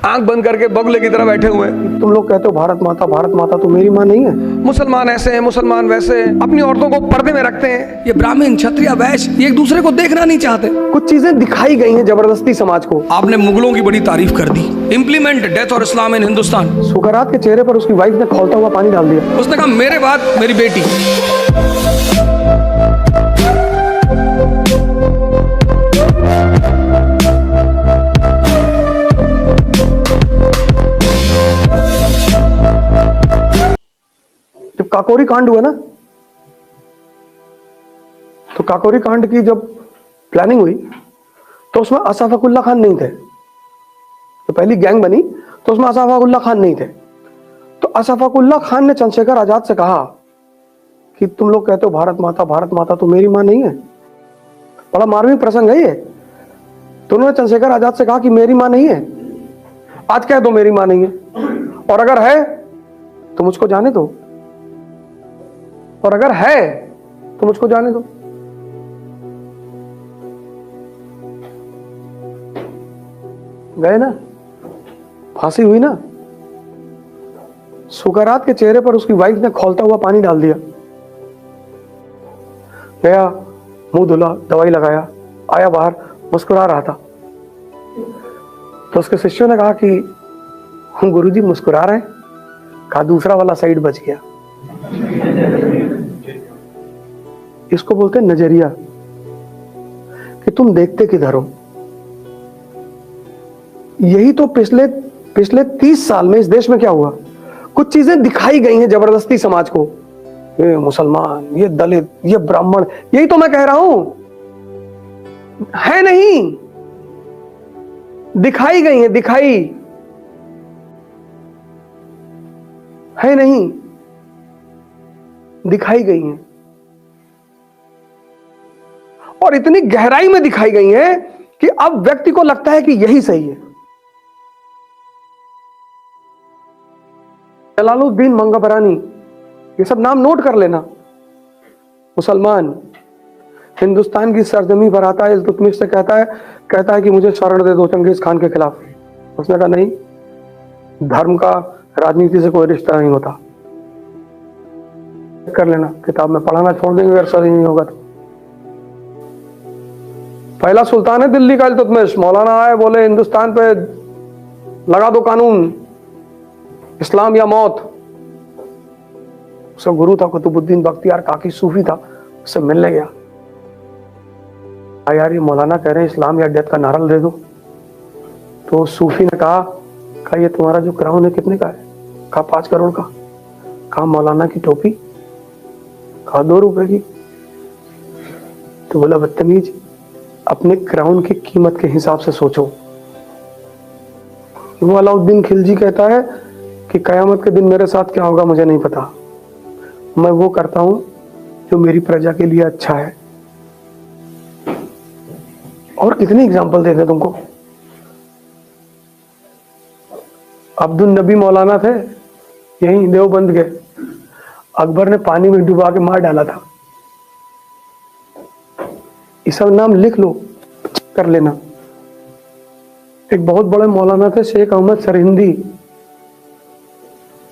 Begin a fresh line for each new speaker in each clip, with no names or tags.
आंख बंद करके बगुले की तरह बैठे हुए हैं।
तुम लोग कहते हो भारत माता तो मेरी माँ नहीं है।
मुसलमान ऐसे हैं, मुसलमान वैसे हैं, अपनी औरतों को पर्दे में रखते हैं। ये ब्राह्मण, क्षत्रिय, वैश्य ये एक दूसरे को देखना नहीं चाहते।
कुछ चीजें दिखाई गई हैं जबरदस्ती समाज को।
आपने मुगलों की बड़ी तारीफ कर दी। इम्प्लीमेंट डेथ और इस्लाम इन हिंदुस्तान।
सुकरात के चेहरे पर उसकी वाइफ ने खौलता हुआ पानी डाल दिया।
उसने कहा मेरे बाद मेरी बेटी।
जब काकोरी कांड हुआ ना, तो काकोरी कांड की जब प्लानिंग हुई तो उसमें अशफाकुल्ला खान नहीं थे। तो पहली गैंग बनी तो उसमें अशफाकुल्ला खान नहीं थे। तो अशफाकुल्ला खान ने चंद्रशेखर आजाद से कहा कि तुम लोग कहते हो भारत माता तो मेरी माँ नहीं है। बड़ा मार्मिक प्रसंग है ये। तो उन्होंने चंद्रशेखर आजाद से कहा कि मेरी माँ नहीं है, आज कह दो मेरी माँ नहीं है, और अगर है तो मुझको जाने दो, और अगर है तो मुझको जाने दो। गए ना, फांसी हुई ना। सुकरात के चेहरे पर उसकी वाइफ ने खौलता हुआ पानी डाल दिया। गया, मुंह धुला, दवाई लगाया, आया बाहर, मुस्कुरा रहा था। तो उसके शिष्यों ने कहा कि हम गुरुजी मुस्कुरा रहे हैं। कहा दूसरा वाला साइड बच गया। इसको बोलते हैं नजरिया, कि तुम देखते किधर हो। यही तो पिछले 30 साल में इस देश में क्या हुआ। कुछ चीजें दिखाई गई हैं जबरदस्ती समाज को। ये मुसलमान, ये दलित, ये ब्राह्मण, यही तो मैं कह रहा हूं। है नहीं, दिखाई गई हैं, दिखाई है नहीं, दिखाई गई हैं, और इतनी गहराई में दिखाई गई हैं कि अब व्यक्ति को लगता है कि यही सही है। जलालुद्दीन मंगबरानी, ये सब नाम नोट कर लेना। मुसलमान हिंदुस्तान की सरजमी पर आता है, इल्तुतमिश से कहता है कि मुझे शरण दे दो चंगेज खान के खिलाफ। उसने कहा नहीं, धर्म का राजनीति से कोई रिश्ता नहीं होता। कर लेना, किताब में पढ़ाना छोड़ देंगे अगर सही नहीं होगा तो। पहला सुल्तान है दिल्ली का इल्तुतमिश, मौलाना आए, बोले हिंदुस्तान पे लगा दो कानून, इस्लाम या मौत। उसका गुरु था कुतुबुद्दीन बख्तियार काकी, सूफी था, उससे मिलने गया। यार ये मौलाना कह रहे हैं इस्लाम या डेथ का नारा दे दो। तो सूफी ने कहा ये तुम्हारा जो क्राउन है कितने का है? कहा 5 करोड़ का। कहा मौलाना की टोपी? कहा 2 रुपए की। तो बोला बदतमीज, अपने क्राउन की कीमत के हिसाब से सोचो। वो अलाउद्दीन खिलजी कहता है कि कयामत के दिन मेरे साथ क्या होगा मुझे नहीं पता, मैं वो करता हूं जो मेरी प्रजा के लिए अच्छा है। और कितने एग्जाम्पल देते तुमको। अब्दुल नबी मौलाना थे, यहीं देवबंद के, अकबर ने पानी में डुबा के मार डाला था। ये सब नाम लिख लो, कर लेना। एक बहुत बड़े मौलाना थे शेख अहमद सरहिंदी,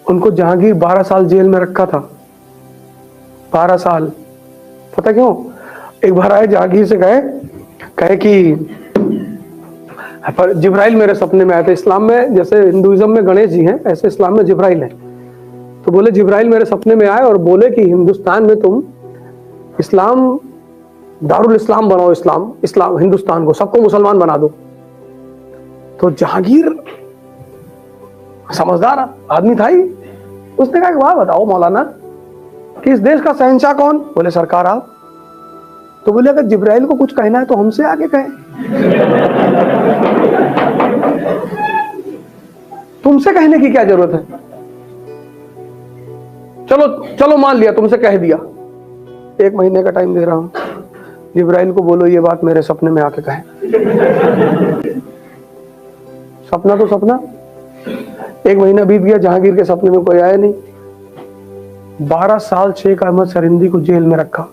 उनको जहांगीर 12 साल जेल में रखा था। 12 साल। पता क्यों? एक बार आए जहांगीर से कहे कि जिब्राइल मेरे सपने में आए थे। इस्लाम में जैसे हिंदुइज्म में गणेश जी हैं, ऐसे इस्लाम में जिब्राइल है। तो बोले जिब्राइल मेरे सपने में आए और बोले कि हिंदुस्तान में तुम इस्लाम, दारुल इस्लाम बनाओ, इस्लाम हिंदुस्तान को, सबको मुसलमान बना दो। तो जहांगीर समझदार आदमी था ही, उसने कहा वाह बताओ मौलाना कि इस देश का शहंशाह कौन? बोले सरकार आप। तो बोले अगर जिब्राइल को कुछ कहना है तो हमसे आगे कहें। तुमसे कहने की क्या जरूरत है? चलो मान लिया, तुमसे कह दिया। 1 महीने का टाइम दे रहा हूं, जिब्राइल को बोलो ये बात मेरे सपने में आके कहें। सपना तो सपना। 1 महीना बीत गया, जहांगीर के सपने में कोई आया नहीं। 12 साल शेख अहमद सरहिंदी को जेल में रखा।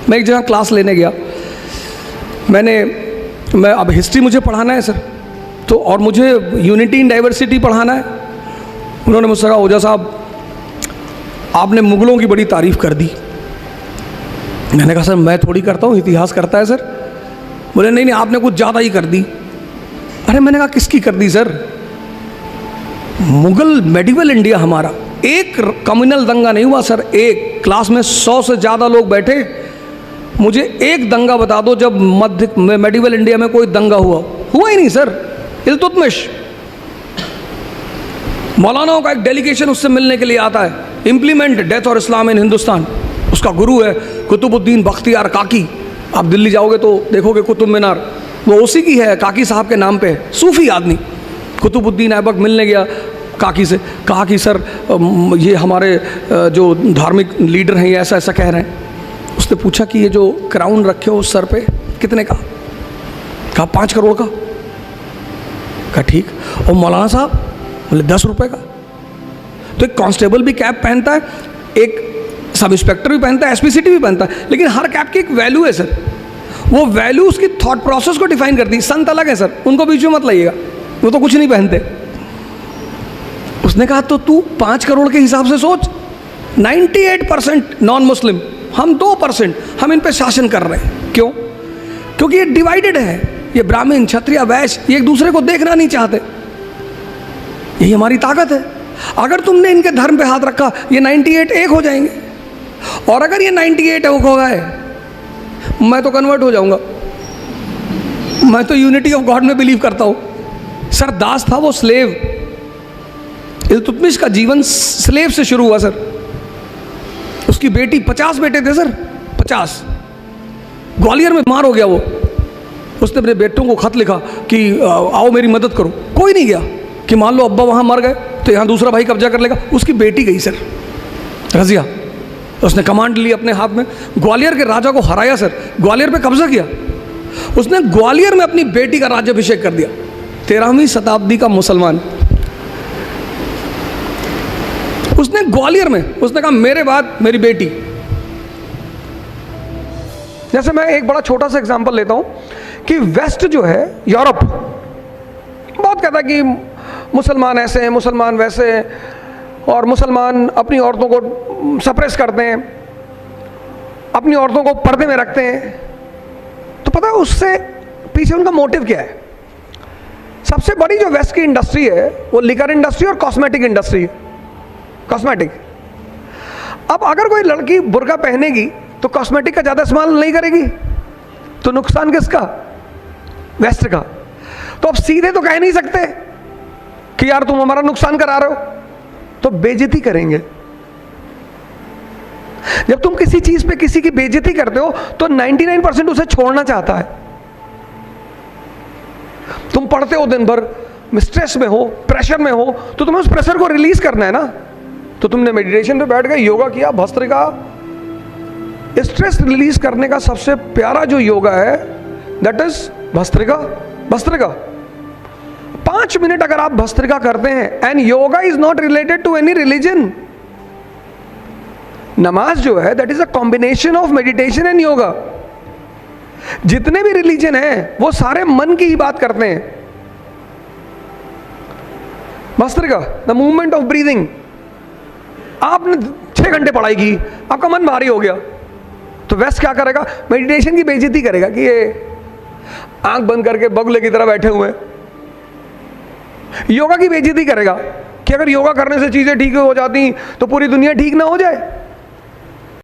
मैं एक जगह क्लास लेने गया, मैंने मैं अब हिस्ट्री मुझे पढ़ाना है सर, तो और मुझे यूनिटी इन डाइवर्सिटी पढ़ाना है। उन्होंने मुझसे कहा ओझा साहब आपने मुगलों की बड़ी तारीफ कर दी। मैंने कहा सर मैं थोड़ी करता हूँ, इतिहास करता है सर। बोले नहीं नहीं आपने कुछ ज़्यादा ही कर दी। अरे मैंने कहा किसकी कर दी सर? मुगल मेडिवल इंडिया हमारा, एक कम्युनल दंगा नहीं हुआ सर। एक क्लास में 100 से ज़्यादा लोग बैठे, मुझे एक दंगा बता दो जब मध्य मेडिवल इंडिया में कोई दंगा हुआ ही नहीं सर। इल्तुतमिश, मौलानाओं का एक डेलीगेशन उससे मिलने के लिए आता है, इम्प्लीमेंट डेथ और इस्लाम इन हिंदुस्तान। उसका गुरु है कुतुबुद्दीन बख्तियार काकी। आप दिल्ली जाओगे तो देखोगे कुतुब मीनार, वो उसी की है, काकी साहब के नाम पे है। सूफी आदमी कुतुबुद्दीन ऐबक मिलने गया काकी से, कहा कि सर ये हमारे जो धार्मिक लीडर हैं ये ऐसा ऐसा कह रहे हैं। उसने पूछा कि ये जो क्राउन रखे हो उस सर पे कितने का? कहा 5 करोड़ का। कहा ठीक। और मौलाना साहब? बोले 10 रुपये का। तो एक कांस्टेबल भी कैप पहनता है, एक सब इंस्पेक्टर भी पहनता है, एसपीसीटी भी पहनता है, लेकिन हर कैप की एक वैल्यू है सर। वो वैल्यू उसकी थॉट प्रोसेस को डिफाइन करती है। संत अलग है सर, उनको बीच में मत लाइएगा, वो तो कुछ नहीं पहनते। उसने कहा तो तू 5 करोड़ के हिसाब से सोच, 98% नॉन मुस्लिम, हम 2%, हम इन पे शासन कर रहे हैं। क्यों? क्योंकि ये डिवाइडेड है। ये ब्राह्मण क्षत्रिय वैश्य ये एक दूसरे को देखना नहीं चाहते। यही हमारी ताकत है। अगर तुमने इनके धर्म पे हाथ रखा, ये 98 एक हो जाएंगे, और अगर ये 98 एक हो गए, मैं तो कन्वर्ट हो जाऊंगा। मैं तो यूनिटी ऑफ गॉड में बिलीव करता हूं। सर दास था वो, स्लेव। इल्तुतमिश का जीवन स्लेव से शुरू हुआ सर। उसकी बेटी, 50 बेटे थे सर, 50। ग्वालियर में बीमार हो गया वो। उसने अपने बेटों को खत लिखा कि आओ मेरी मदद करो। कोई नहीं गया कि मान लो अब्बा वहाँ मर गए तो यहाँ दूसरा भाई कब्जा कर लेगा। उसकी बेटी गई सर, रजिया। उसने कमांड ली अपने हाथ में, ग्वालियर के राजा को हराया सर, ग्वालियर पे कब्जा किया। उसने ग्वालियर में अपनी बेटी का राज्याभिषेक कर दिया। 13वीं शताब्दी का मुसलमान। उसने ग्वालियर में, उसने कहा मेरे बाद मेरी बेटी। जैसे मैं एक बड़ा छोटा सा एग्जांपल लेता हूं कि वेस्ट जो है, यूरोप, बहुत कहता है कि मुसलमान ऐसे हैं, मुसलमान वैसे हैं, और मुसलमान अपनी औरतों को सप्रेस करते हैं, अपनी औरतों को पर्दे में रखते हैं। तो पता है उससे पीछे उनका मोटिव क्या है? सबसे बड़ी जो वेस्ट की इंडस्ट्री है वो लिकर इंडस्ट्री और कॉस्मेटिक इंडस्ट्री है। कॉस्मेटिक। अब अगर कोई लड़की बुर्का पहनेगी तो कॉस्मेटिक का ज़्यादा इस्तेमाल नहीं करेगी, तो नुकसान किसका? वेस्ट का। तो अब सीधे तो कह नहीं सकते कि यार तुम हमारा नुकसान करा रहे हो, तो बेइज्जती करेंगे। जब तुम किसी चीज पे किसी की बेइज्जती करते हो तो 99% उसे छोड़ना चाहता है। तुम पढ़ते हो दिन भर, स्ट्रेस में हो, प्रेशर में हो, तो तुम्हें उस प्रेशर को रिलीज करना है ना। तो तुमने मेडिटेशन पे बैठ गए, योगा किया, भस्त्रिका। स्ट्रेस रिलीज करने का सबसे प्यारा जो योगा है दैट इज भस्त्रिका। भस्त्रिका 5 मिनट अगर आप भस्त्रिका करते हैं, and yoga is not related to any religion. नमाज जो है that is a combination of meditation and yoga. जितने भी रिलीजन हैं वो सारे मन की ही बात करते हैं। Bhastrika, the movement of breathing. आपने 6 घंटे पढ़ाई की, आपका मन भारी हो गया, तो वेस्ट क्या करेगा? मेडिटेशन की बेइज्जती करेगा कि ये आंख बंद करके बगुले की तरह बैठे हुए हैं। योगा की बेइज्जती करेगा कि अगर योगा करने से चीजें ठीक हो जाती तो पूरी दुनिया ठीक ना हो जाए।